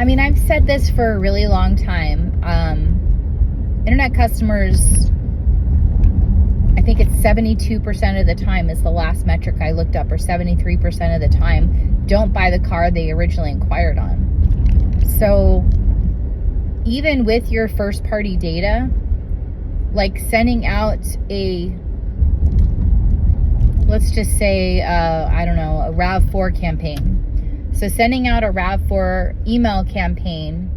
I mean, I've said this for a really long time. Internet customers, I think it's 72% of the time is the last metric I looked up, or 73% of the time, don't buy the car they originally inquired on. So even with your first party data, like sending out let's just say, I don't know, a RAV4 campaign. So sending out a RAV4 email campaign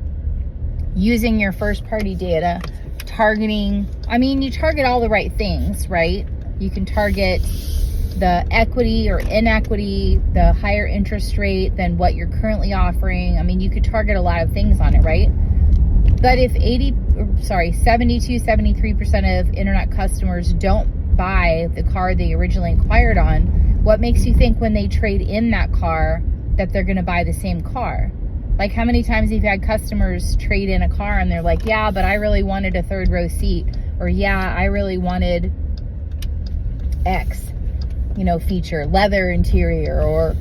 using your first party data, targeting, I mean, you target all the right things, right? You can target the equity or inequity, the higher interest rate than what you're currently offering. I mean, you could target a lot of things on it, right? But if 72, 73% of internet customers don't buy the car they originally inquired on, what makes you think when they trade in that car that they're going to buy the same car? Like, how many times have you had customers trade in a car and they're like, yeah, but I really wanted a third row seat, or yeah, I really wanted X, feature, leather interior, or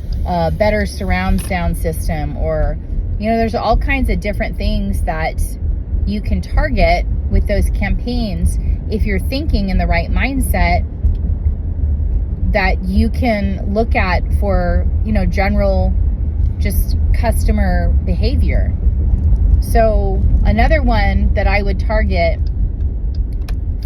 better surround sound system, or, there's all kinds of different things that you can target with those campaigns if you're thinking in the right mindset that you can look at for, general just customer behavior. So another one that I would target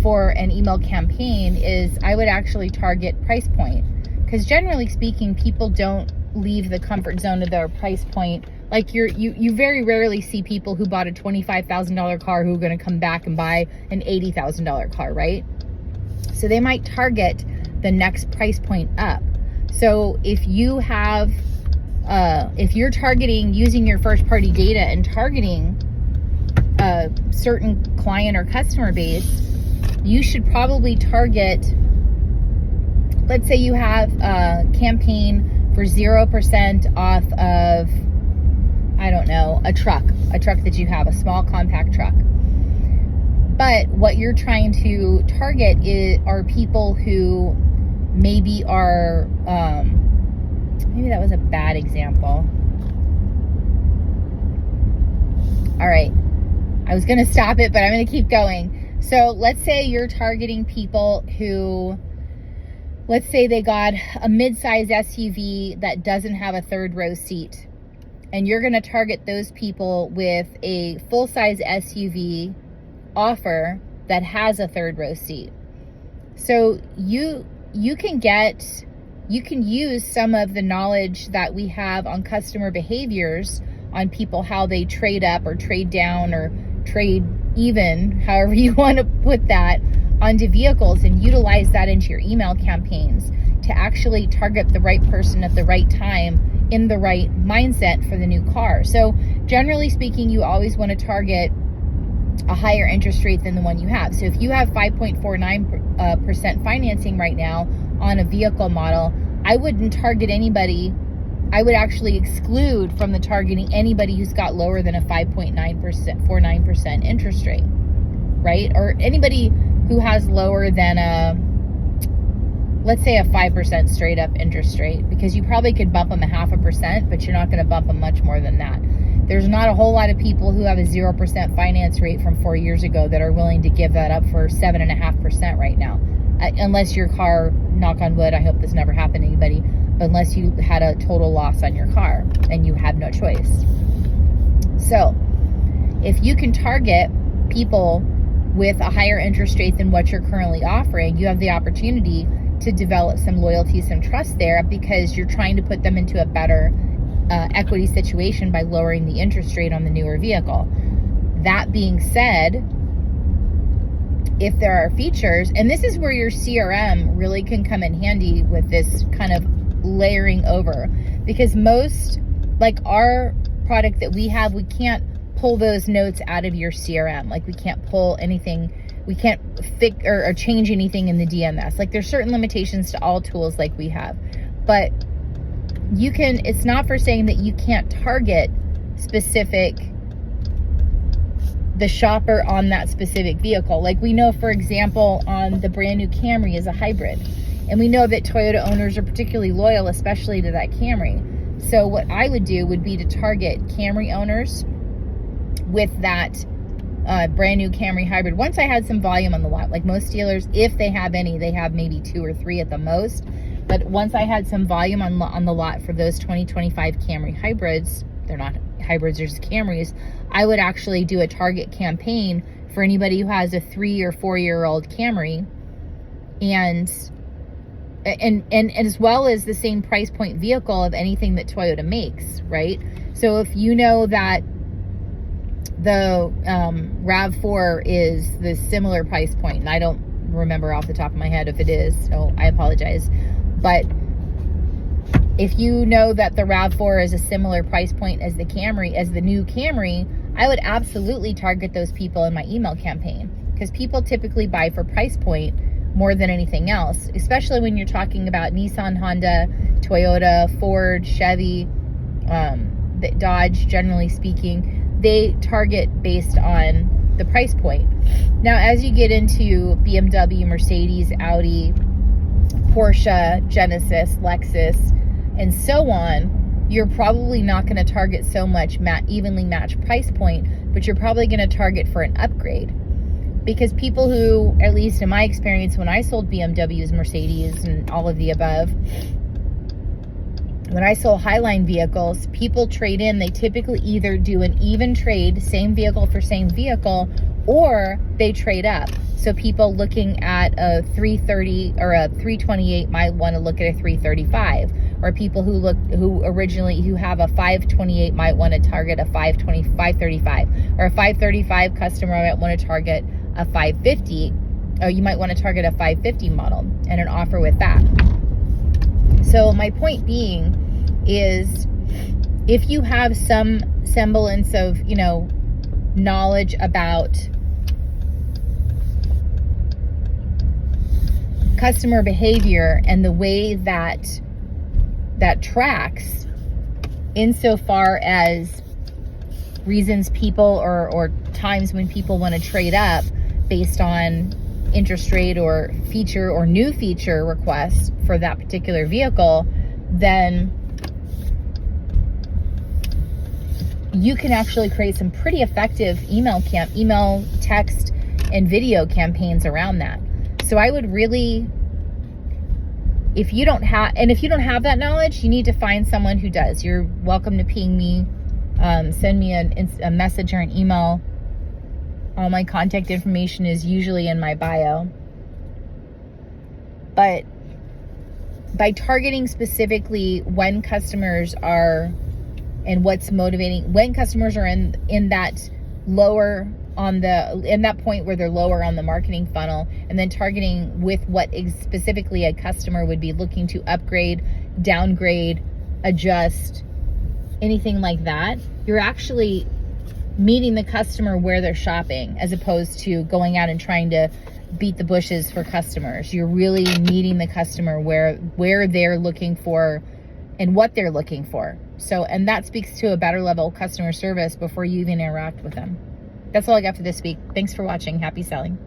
for an email campaign is I would actually target price point, because generally speaking, people don't leave the comfort zone of their price point. Like you very rarely see people who bought a $25,000 car who are going to come back and buy an $80,000 car, right? So they might target the next price point up. So if you have, if you're targeting using your first party data and targeting a certain client or customer base, you should probably target, let's say you have a campaign for 0% off of, I don't know, a truck that you have, a small compact truck. But what you're trying to target are people who maybe are, maybe that was a bad example. All right. I was going to stop it, but I'm going to keep going. So let's say you're targeting people who, let's say they got a mid-size SUV that doesn't have a third row seat. And you're going to target those people with a full-size SUV offer that has a third row seat. So you can use some of the knowledge that we have on customer behaviors, on people, how they trade up or trade down or trade even, however you want to put that, onto vehicles, and utilize that into your email campaigns to actually target the right person at the right time in the right mindset for the new car. So generally speaking, you always want to target a higher interest rate than the one you have. So if you have 5.49% financing right now on a vehicle model, I wouldn't target anybody. I would actually exclude from the targeting anybody who's got lower than a 5.49% interest rate, right? Or anybody who has lower than let's say a 5% straight up interest rate, because you probably could bump them 0.5%, but you're not going to bump them much more than that. There's not a whole lot of people who have a 0% finance rate from 4 years ago that are willing to give that up for 7.5% right now. Unless your car, knock on wood, I hope this never happened to anybody, but unless you had a total loss on your car and you have no choice. So if you can target people with a higher interest rate than what you're currently offering, you have the opportunity to develop some loyalty, some trust there, because you're trying to put them into a better equity situation by lowering the interest rate on the newer vehicle. That being said, if there are features, and this is where your CRM really can come in handy with this kind of layering over, because most, like our product that we have, we can't pull those notes out of your CRM. Like we can't pull anything, we can't fix or change anything in the DMS. Like there's certain limitations to all tools like we have, but you can, it's not for saying that you can't target the shopper on that specific vehicle. Like we know, for example, on the brand new Camry is a hybrid, and we know that Toyota owners are particularly loyal, especially to that Camry. So what I would do would be to target Camry owners with that brand new Camry hybrid. Once I had some volume on the lot, like most dealers, if they have any, they have maybe 2 or 3 at the most. But once I had some volume on the lot for those 2025 Camry hybrids, they're not hybrids, they're just Camrys, I would actually do a target campaign for anybody who has a 3 or 4-year-old Camry, and as well as the same price point vehicle of anything that Toyota makes, right? So if you know that the RAV4 is the similar price point, and I don't remember off the top of my head if it is, so I apologize, but if you know that the RAV4 is a similar price point as the Camry, as the new Camry, I would absolutely target those people in my email campaign, because people typically buy for price point more than anything else, especially when you're talking about Nissan, Honda, Toyota, Ford, Chevy, Dodge, generally speaking. They target based on the price point. Now, as you get into BMW, Mercedes, Audi, Porsche, Genesis, Lexus, and so on, you're probably not going to target so much evenly matched price point, but you're probably going to target for an upgrade. Because people who, at least in my experience, when I sold BMWs, Mercedes, and all of the above, when I sold Highline vehicles, people trade in. They typically either do an even trade, same vehicle for same vehicle, or they trade up. So people looking at a 330 or a 328 might want to look at a 335, or people who have a 528 might want to target a 535, or a 535 customer might want to target a 550, or you might want to target a 550 model and an offer with that. So my point being is, if you have some semblance of, knowledge about customer behavior and the way that tracks, insofar as reasons people or times when people want to trade up based on interest rate or feature or new feature requests for that particular vehicle, then you can actually create some pretty effective email, text, and video campaigns around that. So I would really, if you don't have that knowledge, you need to find someone who does. You're welcome to ping me, send me a message or an email. All my contact information is usually in my bio. But by targeting specifically when customers are, and what's motivating, when customers are in that lower in that point where they're lower on the marketing funnel, and then targeting with what specifically a customer would be looking to upgrade, downgrade, adjust, anything like that, you're actually meeting the customer where they're shopping, as opposed to going out and trying to beat the bushes for customers. You're really meeting the customer where they're looking for and what they're looking for. So, and that speaks to a better level of customer service before you even interact with them. That's all I got for this week. Thanks for watching. Happy selling.